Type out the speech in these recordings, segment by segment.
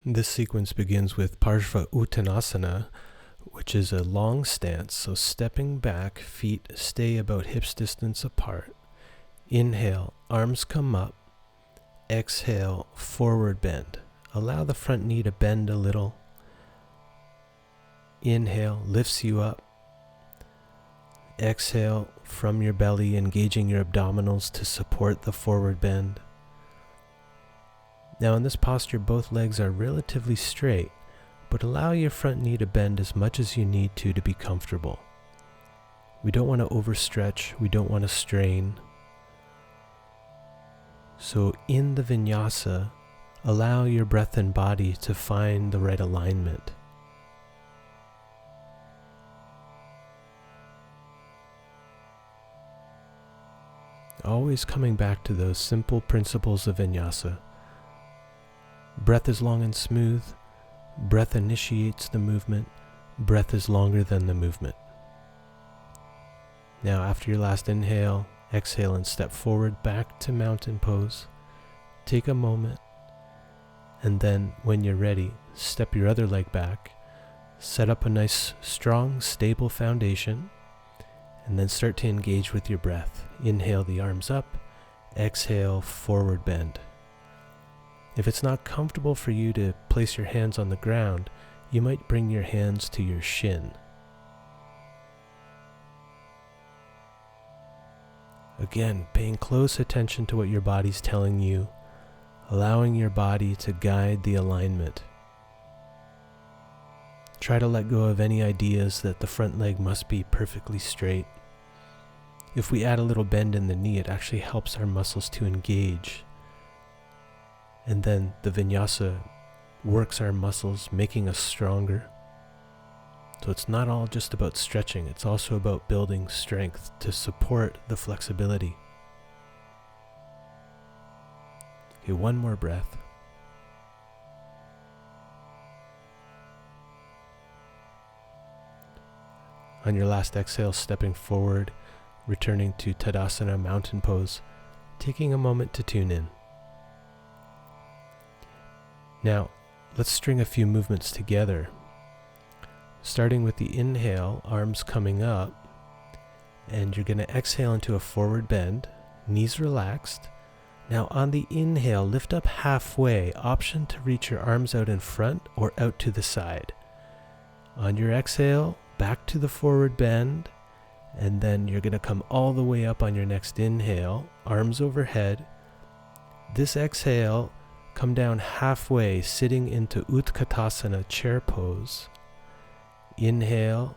This sequence begins with Parshva Uttanasana, which is a long stance, so stepping back, feet stay about hips distance apart. Inhale, arms come up. Exhale, forward bend. Allow the front knee to bend a little. Inhale, lifts you up. Exhale, from your belly, engaging your abdominals to support the forward bend. Now in this posture, both legs are relatively straight, but allow your front knee to bend as much as you need to be comfortable. We don't want to overstretch, we don't want to strain. So in the vinyasa, allow your breath and body to find the right alignment. Always coming back to those simple principles of vinyasa. Breath is long and smooth. Breath initiates the movement. Breath is longer than the movement. Now after your last inhale, exhale and step forward back to mountain pose. Take a moment, and then when you're ready, step your other leg back. Set up a nice, strong, stable foundation, and then start to engage with your breath. Inhale the arms up, exhale, forward bend. If it's not comfortable for you to place your hands on the ground, you might bring your hands to your shin. Again, paying close attention to what your body's telling you, allowing your body to guide the alignment. Try to let go of any ideas that the front leg must be perfectly straight. If we add a little bend in the knee, it actually helps our muscles to engage. And then the vinyasa works our muscles, making us stronger. So it's not all just about stretching, it's also about building strength to support the flexibility. Okay, one more breath. On your last exhale, stepping forward, returning to Tadasana, mountain pose, taking a moment to tune in. Now, let's string a few movements together. Starting with the inhale, arms coming up, and you're going to exhale into a forward bend, knees relaxed. Now on the inhale, lift up halfway, option to reach your arms out in front or out to the side. On your exhale, back to the forward bend, and then you're going to come all the way up on your next inhale, arms overhead. This exhale, come down halfway, sitting into Utkatasana, chair pose. Inhale,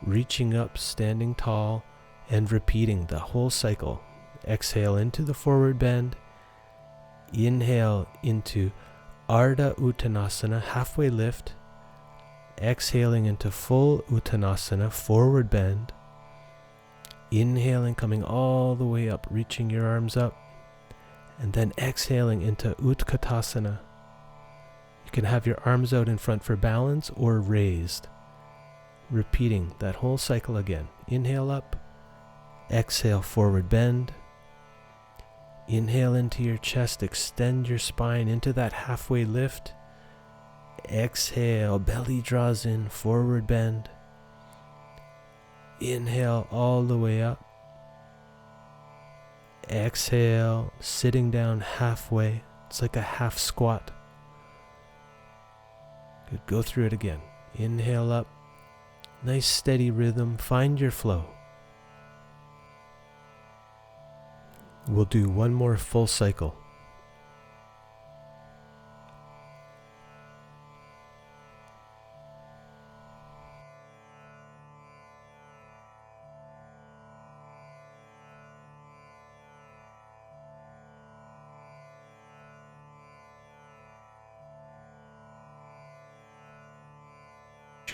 reaching up, standing tall, and repeating the whole cycle. Exhale into the forward bend. Inhale into Ardha Uttanasana, halfway lift. Exhaling into full Uttanasana, forward bend. Inhaling, coming all the way up, reaching your arms up. And then exhaling into Utkatasana. You can have your arms out in front for balance or raised. Repeating that whole cycle again. Inhale up, exhale forward bend. Inhale into your chest, extend your spine into that halfway lift. Exhale, belly draws in, forward bend. Inhale all the way up. Exhale, sitting down halfway. It's like a half squat. Good, go through it again. Inhale up. Nice steady rhythm. Find your flow. We'll do one more full cycle.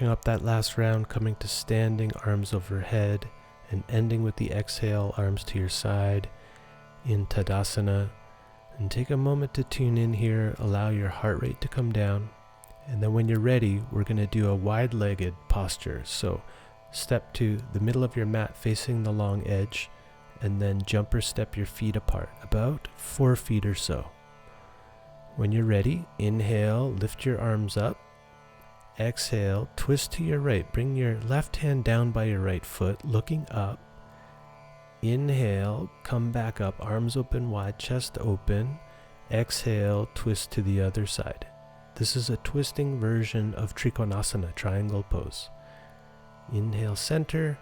Up that last round, coming to standing, arms overhead, and ending with the exhale, arms to your side in Tadasana. And take a moment to tune in here, allow your heart rate to come down, and then when you're ready, we're going to do a wide-legged posture. So step to the middle of your mat facing the long edge, and then jump or step your feet apart, about 4 feet or so. When you're ready, inhale, lift your arms up. Exhale, twist to your right. Bring your left hand down by your right foot, looking up. Inhale, come back up, arms open wide, chest open. Exhale, twist to the other side. This is a twisting version of Trikonasana, triangle pose. Inhale, center.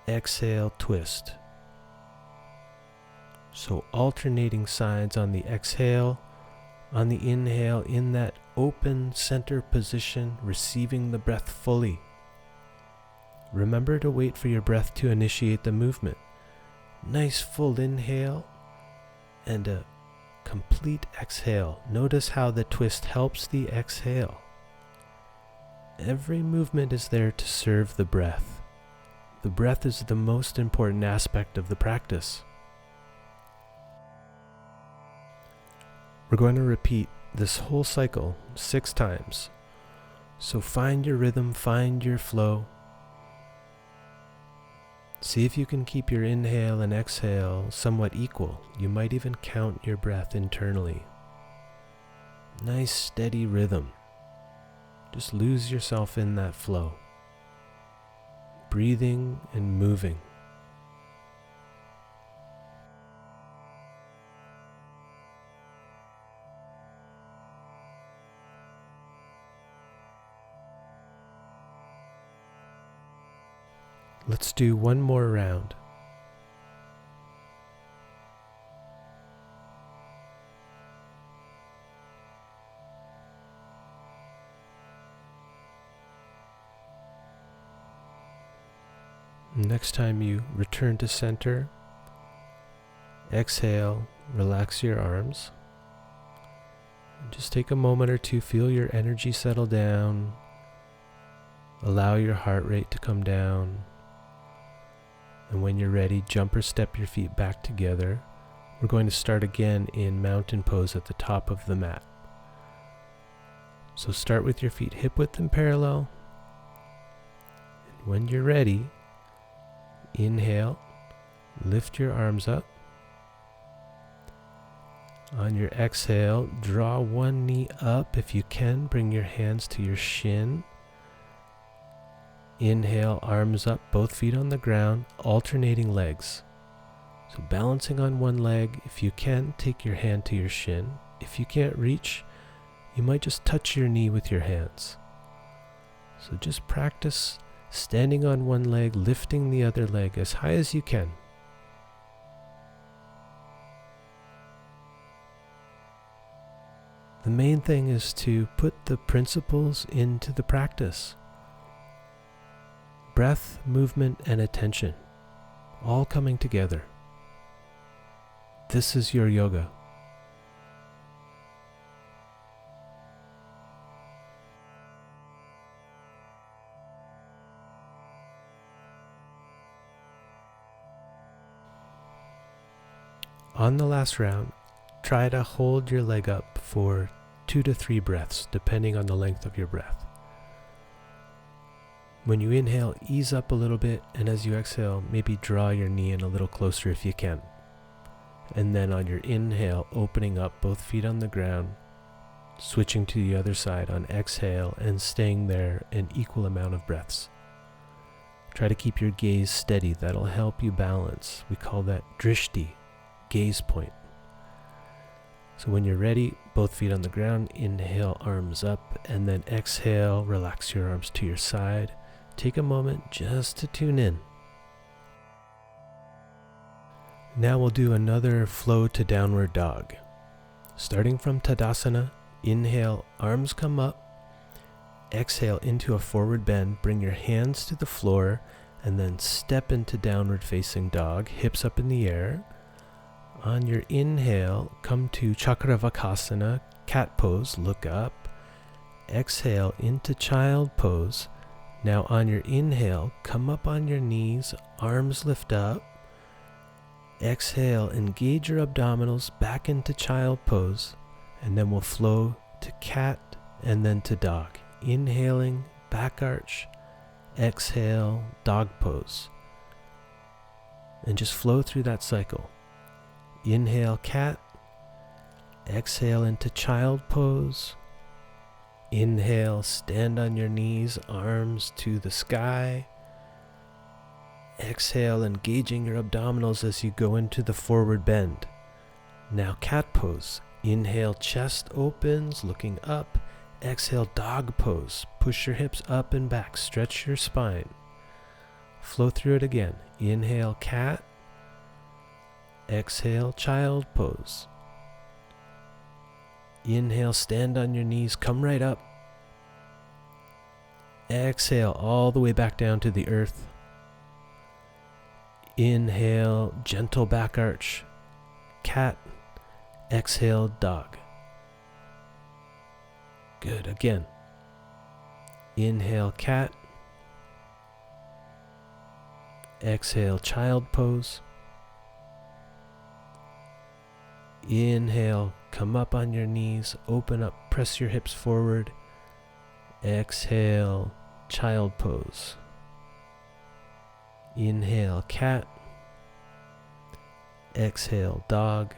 Exhale, twist. So alternating sides on the exhale. On the inhale, in that open center position, receiving the breath fully. Remember to wait for your breath to initiate the movement. Nice full inhale and a complete exhale. Notice how the twist helps the exhale. Every movement is there to serve the breath. The breath is the most important aspect of the practice. We're going to repeat this whole cycle 6 times. So find your rhythm, find your flow. See if you can keep your inhale and exhale somewhat equal. You might even count your breath internally. Nice steady rhythm. Just lose yourself in that flow. Breathing and moving. Let's do one more round. Next time you return to center, exhale, relax your arms. Just take a moment or two, feel your energy settle down. Allow your heart rate to come down. And when you're ready, jump or step your feet back together. We're going to start again in mountain pose at the top of the mat. So start with your feet hip width and parallel. And when you're ready, inhale, lift your arms up. On your exhale, draw one knee up if you can. Bring your hands to your shin. Inhale, arms up, both feet on the ground, alternating legs. So balancing on one leg. If you can, take your hand to your shin. If you can't reach, you might just touch your knee with your hands. So just practice standing on one leg, lifting the other leg as high as you can. The main thing is to put the principles into the practice. Breath, movement, and attention, all coming together. This is your yoga. On the last round, try to hold your leg up for 2 to 3 breaths, depending on the length of your breath. When you inhale, ease up a little bit, and as you exhale, maybe draw your knee in a little closer if you can. And then on your inhale, opening up, both feet on the ground, switching to the other side on exhale, and staying there an equal amount of breaths. Try to keep your gaze steady. That'll help you balance. We call that drishti, gaze point. So when you're ready, both feet on the ground, inhale, arms up, and then exhale, relax your arms to your side. Take a moment just to tune in. Now we'll do another flow to downward dog. Starting from Tadasana, inhale, arms come up. Exhale into a forward bend, bring your hands to the floor, and then step into downward facing dog, hips up in the air. On your inhale, come to Chakravakasana, cat pose, look up. Exhale into child pose. Now on your inhale, come up on your knees, arms lift up. Exhale, engage your abdominals back into child pose, and then we'll flow to cat and then to dog. Inhaling, back arch, exhale, dog pose. And just flow through that cycle. Inhale, cat, Exhale into child pose. Inhale, stand on your knees, arms to the sky. Exhale, engaging your abdominals as you go into the forward bend. Now cat pose. Inhale, chest opens, looking up. Exhale, dog pose. Push your hips up and back, stretch your spine. Flow through it again. Inhale, cat. Exhale, child pose. Inhale, stand on your knees, come right up. Exhale, all the way back down to the earth. Inhale, gentle back arch, cat. Exhale, dog. Good, again. Inhale, cat. Exhale, child pose. Inhale, come up on your knees, open up, press your hips forward. Exhale, child pose. Inhale, cat. Exhale, dog.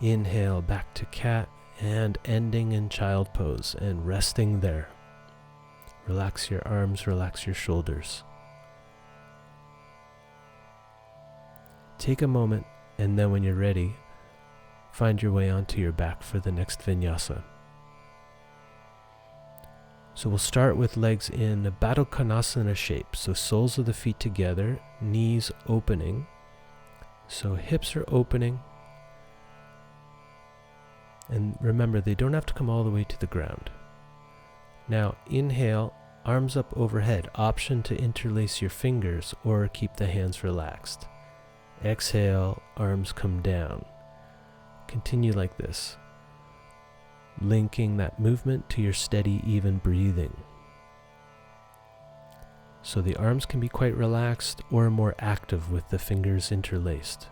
Inhale, back to cat, and ending in child pose and resting there. Relax your arms, relax your shoulders. Take a moment, and then when you're ready, find your way onto your back for the next vinyasa. So we'll start with legs in a Baddha Konasana shape. So soles of the feet together, knees opening. So hips are opening. And remember, they don't have to come all the way to the ground. Now inhale, arms up overhead. Option to interlace your fingers or keep the hands relaxed. Exhale, arms come down. Continue like this, linking that movement to your steady, even breathing. So the arms can be quite relaxed or more active with the fingers interlaced.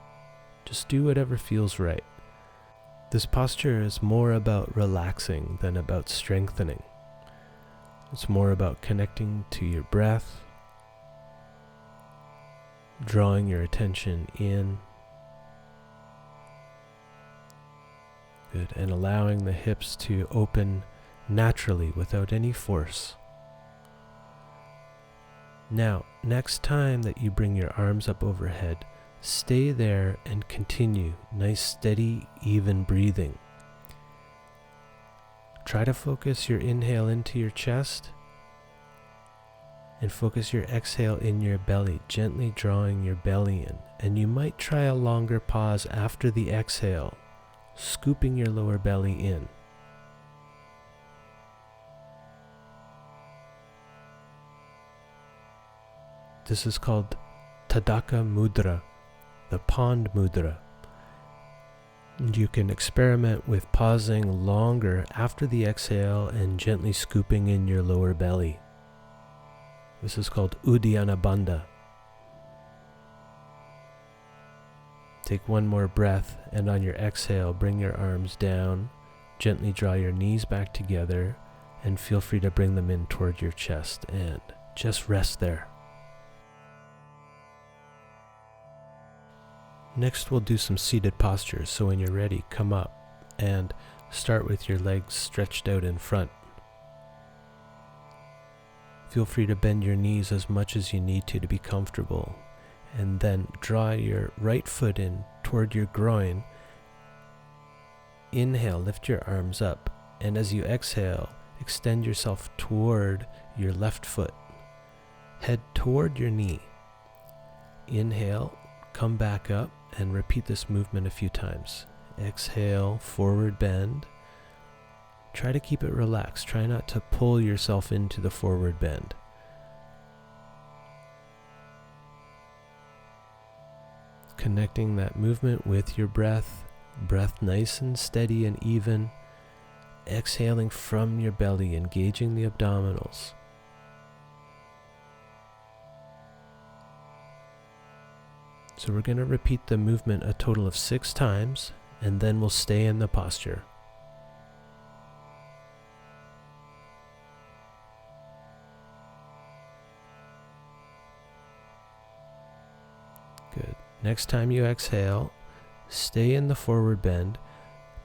Just do whatever feels right. This posture is more about relaxing than about strengthening. It's more about connecting to your breath, drawing your attention in. Good, and allowing the hips to open naturally without any force. Now, next time that you bring your arms up overhead, stay there and continue. Nice, steady, even breathing. Try to focus your inhale into your chest and focus your exhale in your belly, gently drawing your belly in. And you might try a longer pause after the exhale, scooping your lower belly in. This is called Tadaka Mudra, the pond mudra. And you can experiment with pausing longer after the exhale and gently scooping in your lower belly. This is called Uddiyana Bandha. Take one more breath, and on your exhale, bring your arms down, gently draw your knees back together, and feel free to bring them in toward your chest, and just rest there. Next, we'll do some seated postures, so when you're ready, come up and start with your legs stretched out in front. Feel free to bend your knees as much as you need to be comfortable, and then draw your right foot in toward your groin. Inhale, lift your arms up, and as you exhale, extend yourself toward your left foot. Head toward your knee. Inhale, come back up, and repeat this movement a few times. Exhale, forward bend. Try to keep it relaxed. Try not to pull yourself into the forward bend. Connecting that movement with your breath. Breath nice and steady and even. Exhaling from your belly, engaging the abdominals. So we're going to repeat the movement a total of 6 times, and then we'll stay in the posture. Good. Next time you exhale, stay in the forward bend,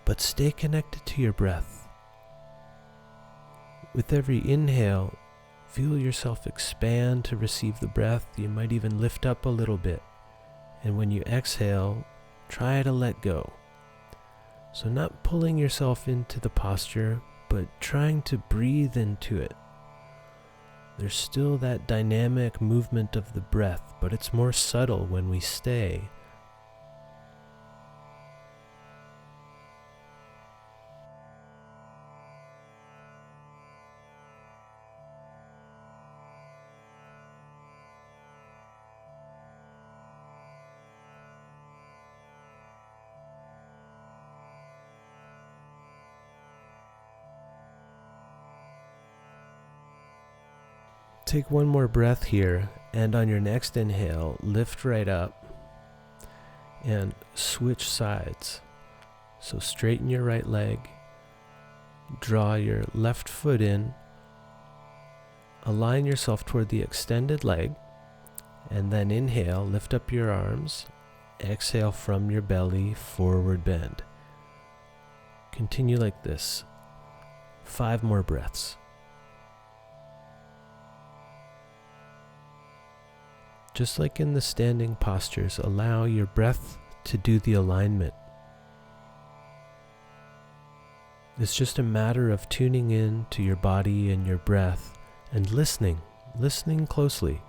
but stay connected to your breath. With every inhale, feel yourself expand to receive the breath. You might even lift up a little bit. And when you exhale, try to let go. So not pulling yourself into the posture, but trying to breathe into it. There's still that dynamic movement of the breath, but it's more subtle when we stay. Take one more breath here, and on your next inhale, lift right up and switch sides. So straighten your right leg, draw your left foot in, align yourself toward the extended leg, and then inhale, lift up your arms, exhale from your belly, forward bend. Continue like this. 5 more breaths. Just like in the standing postures, allow your breath to do the alignment. It's just a matter of tuning in to your body and your breath and listening closely.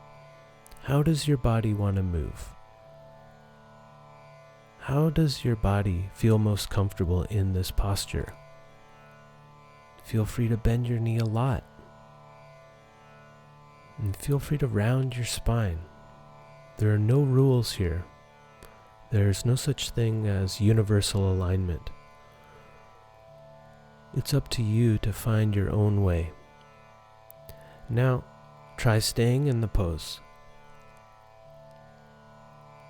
How does your body want to move? How does your body feel most comfortable in this posture? Feel free to bend your knee a lot. And feel free to round your spine. There are no rules here. There's no such thing as universal alignment. It's up to you to find your own way. Now, try staying in the pose.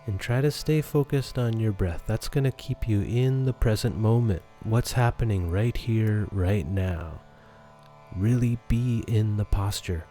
And try to stay focused on your breath. That's going to keep you in the present moment. What's happening right here, right now. Really be in the posture.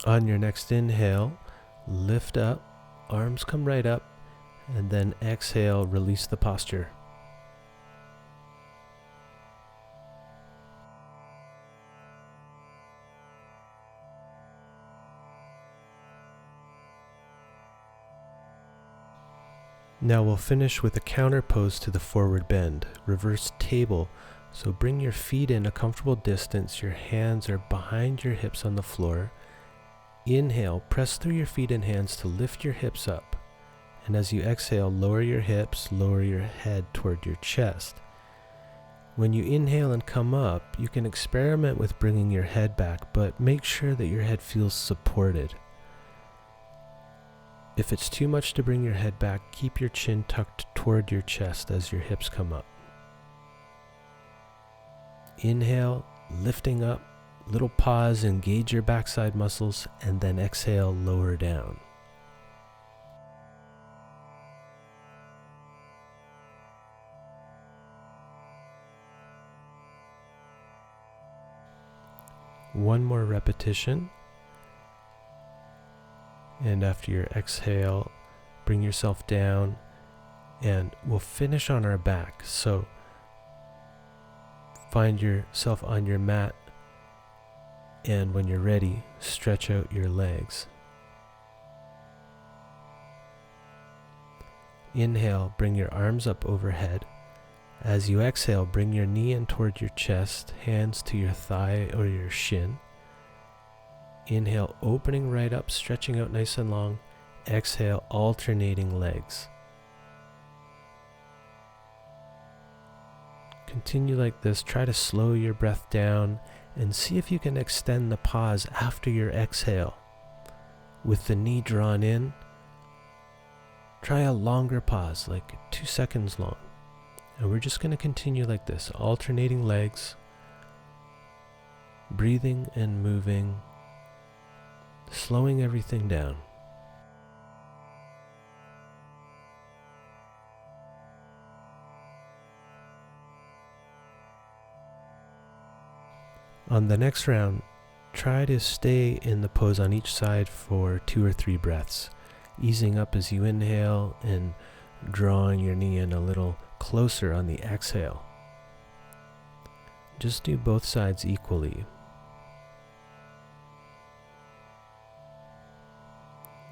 On your next inhale, lift up, arms come right up, and then exhale, release the posture. Now we'll finish with a counter pose to the forward bend, reverse table. So bring your feet in a comfortable distance, your hands are behind your hips on the floor. Inhale, press through your feet and hands to lift your hips up. And as you exhale, lower your hips, lower your head toward your chest. When you inhale and come up, you can experiment with bringing your head back, but make sure that your head feels supported. If it's too much to bring your head back, keep your chin tucked toward your chest as your hips come up. Inhale, lifting up. Little pause, engage your backside muscles, and then exhale, lower down. One more repetition. And after your exhale, bring yourself down, and we'll finish on our back. So find yourself on your mat. And when you're ready, stretch out your legs. Inhale, bring your arms up overhead. As you exhale, bring your knee in toward your chest, hands to your thigh or your shin. Inhale, opening right up, stretching out nice and long. Exhale, alternating legs. Continue like this. Try to slow your breath down and see if you can extend the pause after your exhale. With the knee drawn in, try a longer pause, like 2 seconds long. And we're just going to continue like this, alternating legs, breathing and moving, slowing everything down. On the next round, try to stay in the pose on each side for 2 or 3 breaths, easing up as you inhale and drawing your knee in a little closer on the exhale. Just do both sides equally.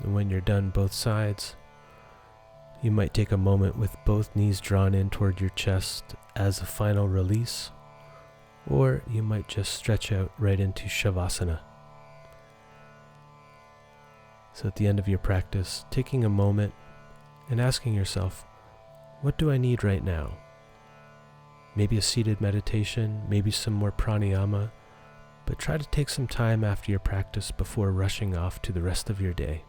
And when you're done both sides, you might take a moment with both knees drawn in toward your chest as a final release, or you might just stretch out right into Shavasana. So at the end of your practice, taking a moment and asking yourself, what do I need right now? Maybe a seated meditation, maybe some more pranayama, but try to take some time after your practice before rushing off to the rest of your day.